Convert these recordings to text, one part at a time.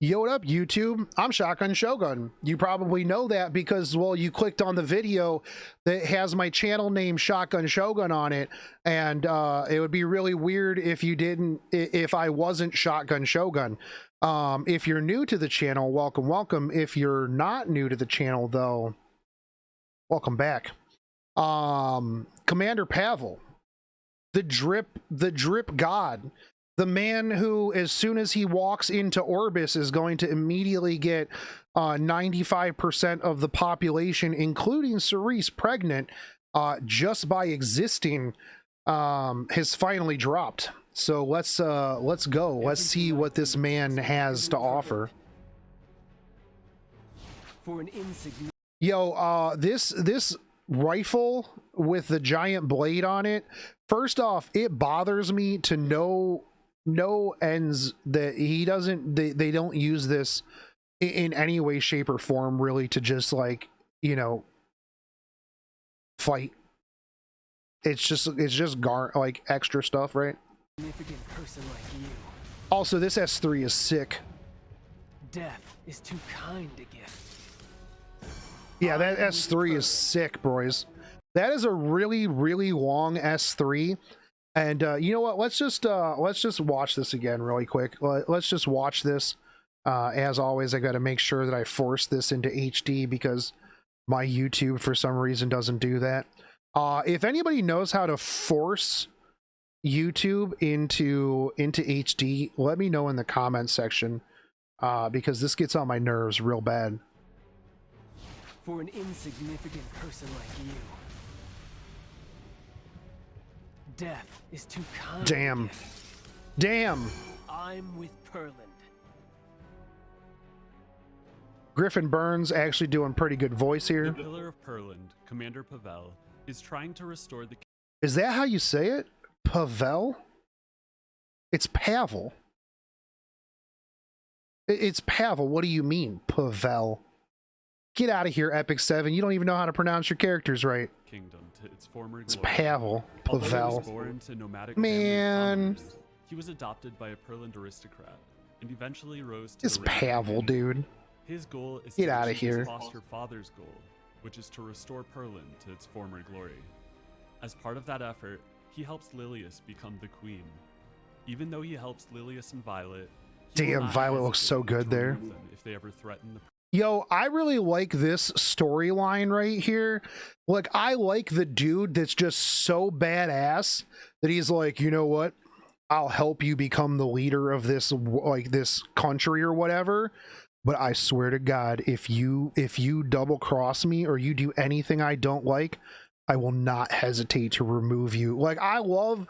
Yo, what up, YouTube? I'm Shotgun Shogun. You probably know that because, well, you clicked on the video that has my channel name Shotgun Shogun on it, and it would be really weird if you didn't, if I wasn't Shotgun Shogun. If you're new to the channel, welcome, welcome. If you're not new to the channel, though, welcome back. Commander Pavel, the drip god. The man who, as soon as he walks into Orbis, is going to immediately get 95% of the population, including Cerise, pregnant just by existing, has finally dropped. So let's go. Let's see what this man has to offer. For an insignificant This rifle with the giant blade on it. First off, it bothers me to no ends that he doesn't, they don't use this in any way, shape, or form really to just, like, you know, fight. It's just like extra stuff, right? significant person like you. Also, this S3 is sick. Death is too kind a gift. Yeah, that S3 is sick, boys. That is a really, really long S3. And you know what? Let's just watch this again really quick. Let's just watch this. As always, I got to make sure that I force this into HD because my YouTube for some reason doesn't do that. If anybody knows how to force YouTube into HD, let me know in the comments section, because this gets on my nerves real bad. For an insignificant person like you. Death is too kind. Damn. Damn. I'm with Perland. Griffin Burns actually doing pretty good voice here. The Pillar of Perland, Commander Pavel, is trying to restore the... Is that how you say it? Pavel? It's Pavel. It's Pavel. What do you mean, Pavel? Get out of here, Epic 7. You don't even know how to pronounce your characters right. Kingdom to its former It's glory. Pavel. Although he Pavel. was born to nomadic Man. family of commoners, he was adopted by a Perland aristocrat and eventually rose to It's the rank of Pavel, commander. dude. His goal is Get to outta achieve here. his foster father's goal, which is to restore Perland to its former glory. As part of that effort, he helps Lilius become the queen. Even though he helps Lilius and Violet, he will Damn, not Violet looks hesitate so good to there. remove them if they ever threaten the Yo, I really like this storyline right here. Like, I like the dude that's just so badass that he's like, you know what? I'll help you become the leader of this, like, this country or whatever. But I swear to God, if you double cross me or you do anything I don't like, I will not hesitate to remove you. Like, I love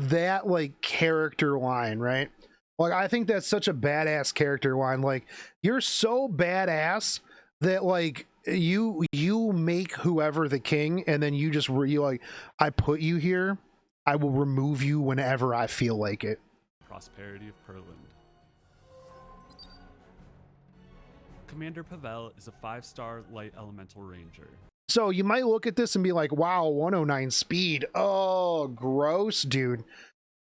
that, like, character line, right? Like, I think that's such a badass character line. Like, you're so badass that, like, you make whoever the king, and then you just like, I put you here, I will remove you whenever I feel like it. prosperity of Perland. Commander Pavel is a 5-star light elemental ranger. So you might look at this and be like, wow, 109 speed. Oh, gross, dude.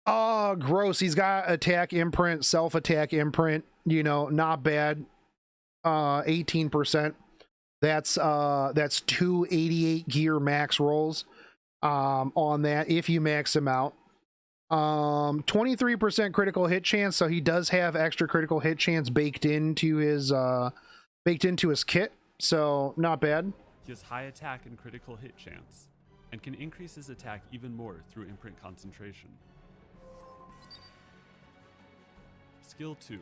Oh, gross. He's got attack imprint, self-attack imprint, you know, not bad. 18%. That's 288 gear max rolls on that if you max him out. 23% critical hit chance, so he does have extra critical hit chance baked into his kit, so not bad. He has high attack and critical hit chance, and can increase his attack even more through imprint concentration. Skill 2.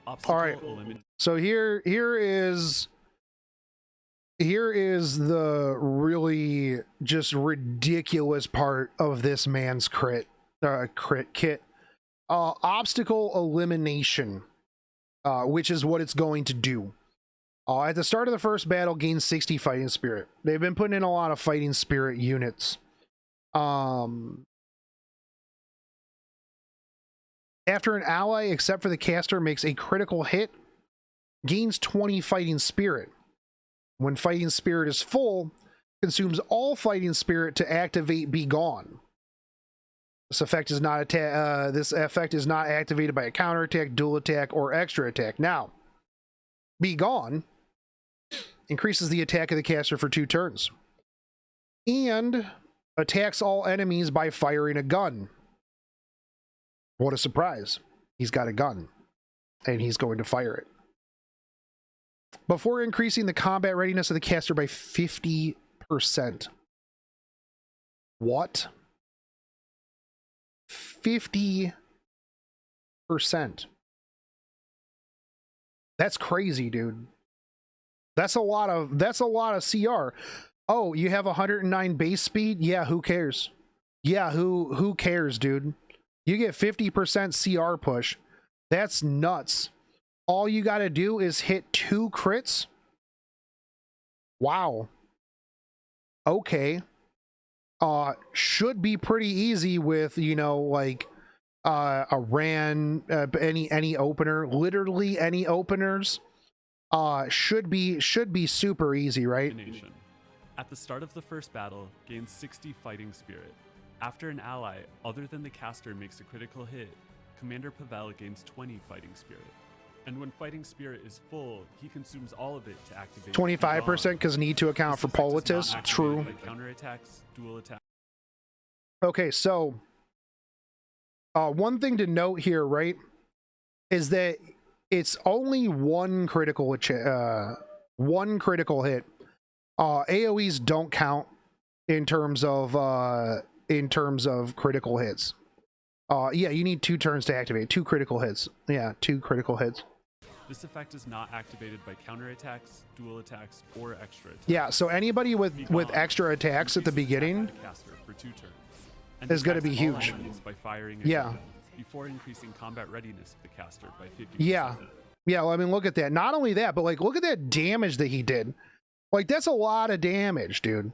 Obstacle All right. elimination. So here is the really just ridiculous part of this man's crit kit. Obstacle elimination, which is what it's going to do. At the start of the first battle, gain 60 fighting spirit. They've been putting in a lot of fighting spirit units. After an ally, except for the caster, makes a critical hit, gains 20 fighting spirit. When fighting spirit is full, consumes all fighting spirit to activate Be Gone. This effect is not activated by a counterattack, dual attack, or extra attack. Now, Be Gone increases the attack of the caster for 2 turns. And attacks all enemies by firing a gun. What a surprise. He's got a gun. And he's going to fire it. Before increasing the combat readiness of the caster by 50%. What? 50%. That's crazy, dude. That's a lot of CR. Oh, you have 109 base speed? Yeah, who cares? Yeah, who cares, dude? You get 50% CR push. That's nuts. All you got to do is hit 2 crits. Wow. Okay. Should be pretty easy with, you know, like a ran, any opener, literally any openers. Should be super easy, right? At the start of the first battle, gains 60 fighting spirit. After an ally other than the caster makes a critical hit, Commander Pavel gains 20 fighting spirit. And when fighting spirit is full, he consumes all of it to activate 25% because need to account for Politis. True. Counterattacks, dual attacks. Okay, so one thing to note here, right, is that it's only one critical hit. AoEs don't count in terms of critical hits. Yeah, you need 2 turns to activate. 2 critical hits. Yeah, 2 critical hits. This effect is not activated by counterattacks, dual attacks, or extra attacks. Yeah, so anybody with extra attacks at the beginning for 2 turns, is going to be huge. By firing yeah. Before increasing combat readiness of the caster by 50%. Yeah. Yeah, well, I mean, look at that. Not only that, but like, look at that damage that he did. Like, that's a lot of damage, dude.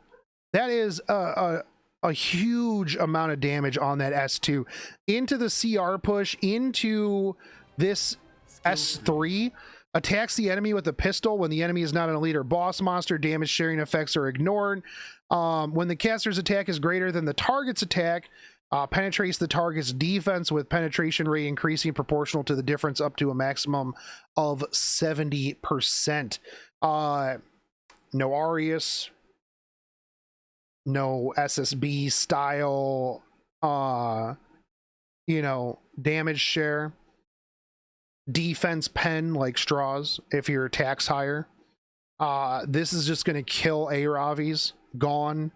That is a huge amount of damage on that S2 into the CR push, into this S3. Attacks the enemy with a pistol when the enemy is not an elite or boss monster. Damage sharing effects are ignored. When the caster's attack is greater than the target's attack, penetrates the target's defense with penetration rate increasing proportional to the difference up to a maximum of 70%. No Arius, no SSB style, you know, damage share. Defense pen like straws if your attack's higher. This is just going to kill A-Ravi's. Gone.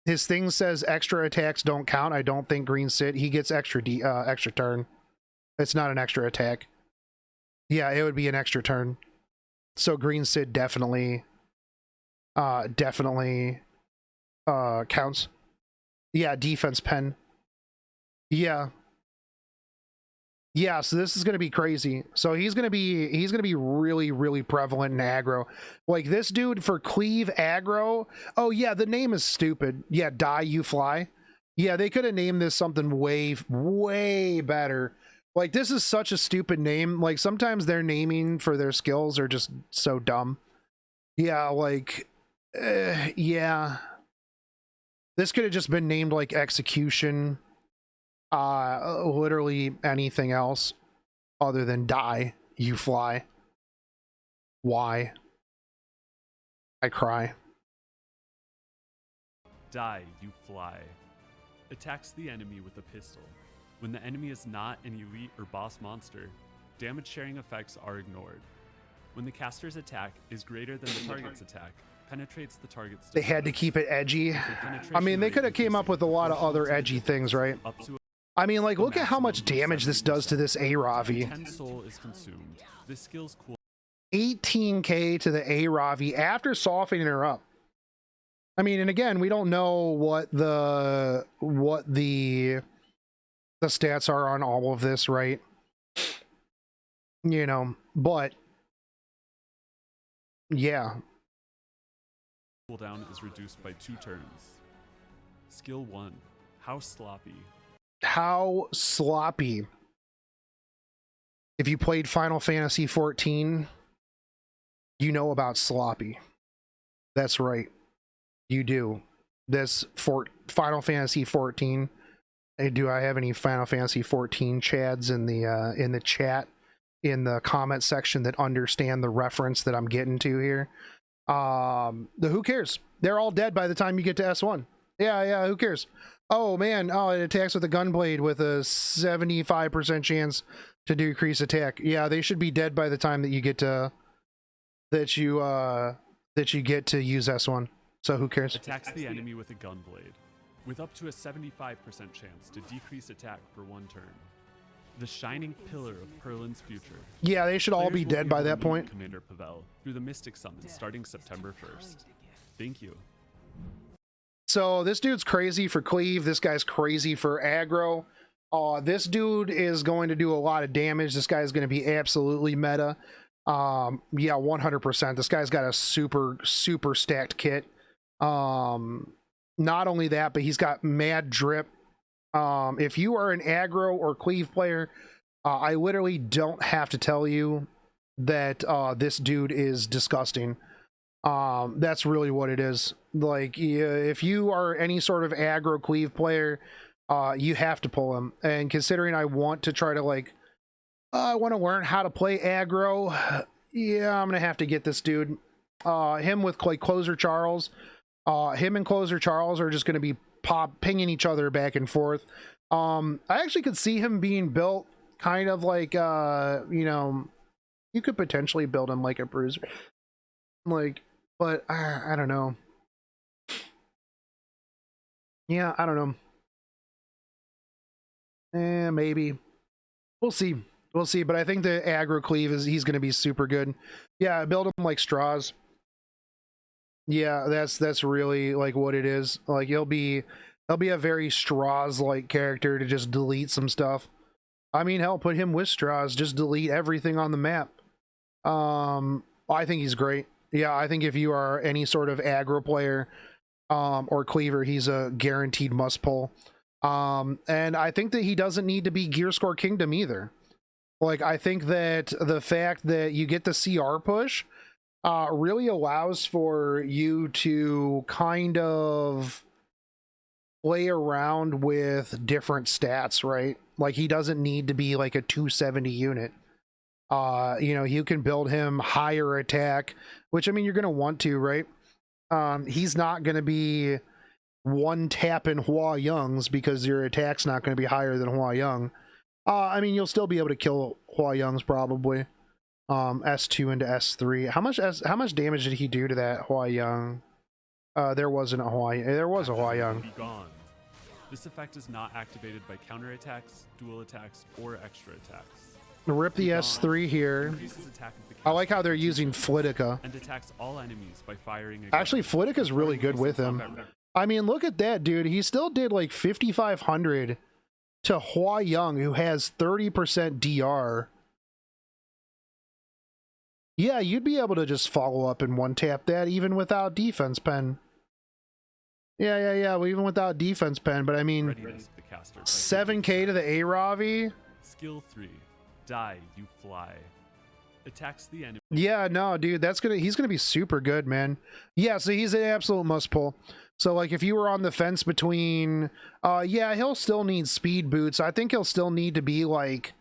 His thing says extra attacks don't count. I don't think Green Sid. He gets extra turn. It's not an extra attack. Yeah, it would be an extra turn. So Green Sid definitely counts. Yeah, defense pen. Yeah. Yeah, so this is going to be crazy. So he's going to be really, really prevalent in aggro. Like this dude for Cleave aggro. Oh yeah, the name is stupid. Yeah, Die You Fly. Yeah, they could have named this something way, way better. Like this is such a stupid name. Like sometimes their naming for their skills are just so dumb. Yeah, like, yeah. This could have just been named like Execution. Literally anything else other than Die You Fly. Why? I cry. Die You Fly. Attacks the enemy with a pistol. When the enemy is not an elite or boss monster, damage sharing effects are ignored. When the caster's attack is greater than the target's attack, penetrates the target's defense. They had to keep it edgy. I mean, they could have came up with a lot of other edgy things, right? I mean, like, look at how much damage this does to this A-Ravi. 10 soul is consumed. This skill's cool. 18k to the A-Ravi after softening her up. I mean, and again, we don't know what the stats are on all of this, right? You know, but yeah. Cooldown is reduced by 2 turns. Skill 1. How sloppy. How sloppy. If you played Final Fantasy 14, you know about sloppy. That's right. You do. this for Final Fantasy 14. Do I have any Final Fantasy 14 chads in the chat, in the comment section, that understand the reference that I'm getting to here? Who cares? They're all dead by the time you get to S1. Yeah, who cares? Oh man, oh, it attacks with a gunblade with a 75% chance to decrease attack. Yeah, they should be dead by the time that you get to that you get to use S1. So who cares? Attacks the enemy with a gunblade, with up to a 75% chance to decrease attack for 1 turn. The shining pillar of Perlin's future. Yeah, they should all be Players will dead by able that to meet point. Commander Pavel through the Mystic Summon starting September 1st. Thank you. So this dude's crazy for Cleave. This guy's crazy for Agro. This dude is going to do a lot of damage. This guy is going to be absolutely meta. Yeah, 100%. This guy's got a super stacked kit. Not only that, but he's got mad drip. If you are an Agro or Cleave player, I literally don't have to tell you that this dude is disgusting. That's really what it is. Like, if you are any sort of Agro Cleave player, you have to pull him. And considering I want to try to, like, I want to learn how to play Agro, yeah, I'm gonna have to get this dude. Him with, like, Closer Charles. Him and Closer Charles are just gonna be pinging each other back and forth. I actually could see him being built kind of like, you know, you could potentially build him like a bruiser. Like, but I don't know. Yeah, I don't know. Maybe. We'll see. We'll see. But I think the Agro Cleave he's going to be super good. Yeah, build him like straws. Yeah, that's really like what it is. Like he'll be a very straws like character to just delete some stuff. I mean, hell, put him with straws, just delete everything on the map. I think he's great. Yeah, I think if you are any sort of Agro player or Cleaver, he's a guaranteed must pull. And I think that he doesn't need to be Gear Score Kingdom either. Like, I think that the fact that you get the CR push really allows for you to kind of play around with different stats, right? Like, he doesn't need to be like a 270 unit. You know, you can build him higher attack, which, I mean, you're going to want to, right? He's not going to be one tapping Hua Youngs because your attack's not going to be higher than Hua Young. I mean, you'll still be able to kill Hua Youngs probably. S2 into S3. How much damage did he do to that Hua Young? There wasn't a Hua. There was a Hua Young. Be gone. This effect is not activated by counterattacks, dual attacks, or extra attacks. Rip the S3 here. I like how they're using Flitica. And attacks all enemies by firing. Actually, Flitica's really good with him. I mean, look at that, dude. He still did like 5,500 to Hua Young, who has 30% DR. Yeah, you'd be able to just follow up and one-tap that even without defense pen. Yeah, well, even without defense pen, but I mean, 7k to the A-Ravi. Skill 3. Die, you fly. Attacks the enemy. Yeah, no, dude, he's gonna be super good, man. Yeah, so he's an absolute must pull. So like if you were on the fence between yeah, he'll still need speed boots. I think he'll still need to be like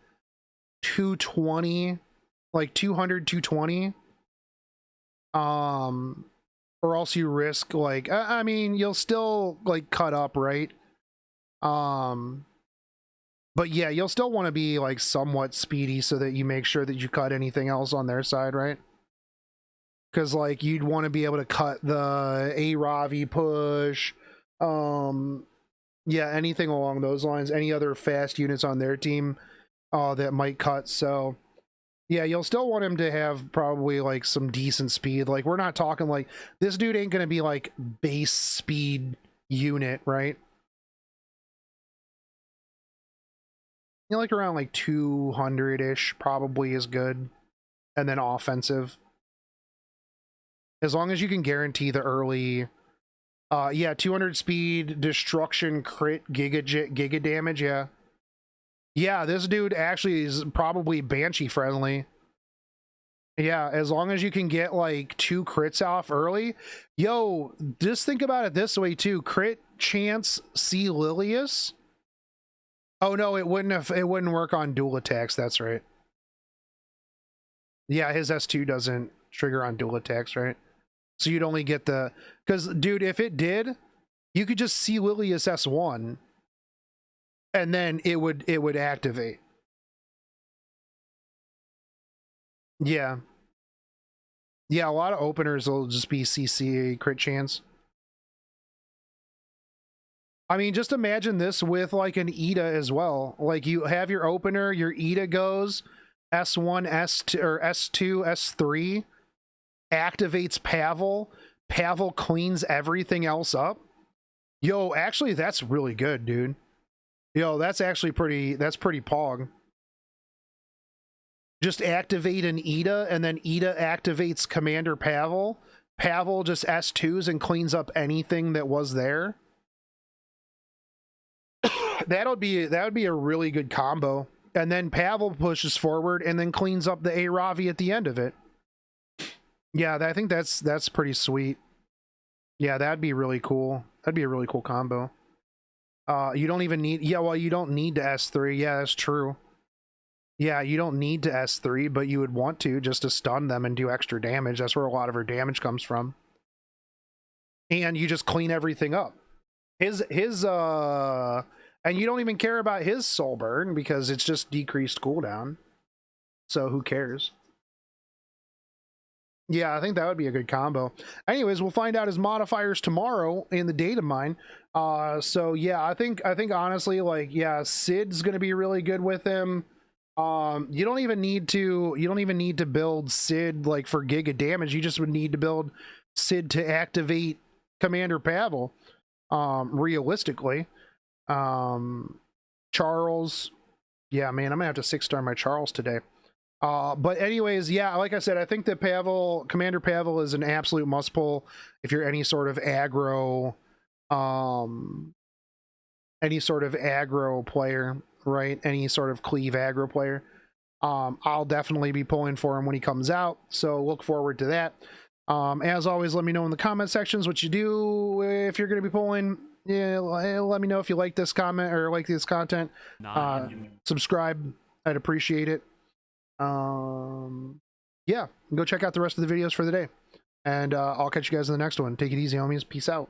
220, like 200, 220. Or else you risk like I mean, you'll still like cut up, right? But yeah, you'll still want to be like somewhat speedy so that you make sure that you cut anything else on their side, right? Because like you'd want to be able to cut the A-Ravi push, yeah, anything along those lines, any other fast units on their team that might cut. So yeah, you'll still want him to have probably like some decent speed. Like we're not talking like this dude ain't gonna be like base speed unit, right? You know, like around like 200-ish probably is good. And then offensive. As long as you can guarantee the early yeah, 200 speed, destruction, crit, giga damage, yeah. Yeah, this dude actually is probably Banshee friendly. Yeah, as long as you can get like 2 crits off early. Yo, just think about it this way too. Crit chance see Lilius. Oh no, it wouldn't work on dual attacks, that's right. Yeah, his S2 doesn't trigger on dual attacks, right? So you'd only get the, because dude, if it did, you could just see Lilius S1 and then it would activate. Yeah. Yeah, a lot of openers will just be CC crit chance. I mean, just imagine this with like an Ida as well. Like you have your opener, your Ida goes S1, S2, or S2, S3, activates Pavel. Pavel cleans everything else up. Yo, actually, that's really good, dude. Yo, that's actually pretty pog. Just activate an Ida, and then Ida activates Commander Pavel. Pavel just S2s and cleans up anything that was there. that would be a really good combo. And then Pavel pushes forward and then cleans up the A-Ravi at the end of it. Yeah, I think that's pretty sweet. Yeah, that'd be really cool. That'd be a really cool combo. You don't even need, yeah, well, you don't need to S3. Yeah, that's true. Yeah, you don't need to S3, but you would want to just to stun them and do extra damage. That's where a lot of her damage comes from. And you just clean everything up. And you don't even care about his soul burn because it's just decreased cooldown. So who cares? Yeah, I think that would be a good combo. Anyways, we'll find out his modifiers tomorrow in the data mine. So yeah, I think honestly, like, yeah, Sid's gonna be really good with him. You don't even need to build Sid like for giga damage. You just would need to build Sid to activate Commander Pavel. Realistically. Charles. Yeah, man, I'm gonna have to 6-star my Charles today. But anyways, yeah, like I said, I think that Commander Pavel is an absolute must pull if you're any sort of aggro player, right? Any sort of Cleave aggro player. I'll definitely be pulling for him when he comes out, so look forward to that. As always, let me know in the comment sections what you do if you're going to be pulling. Yeah, let me know if you like this comment or like this content. Subscribe, I'd appreciate it. Yeah, go check out the rest of the videos for the day, and I'll catch you guys in the next one. Take it easy, homies. Peace out.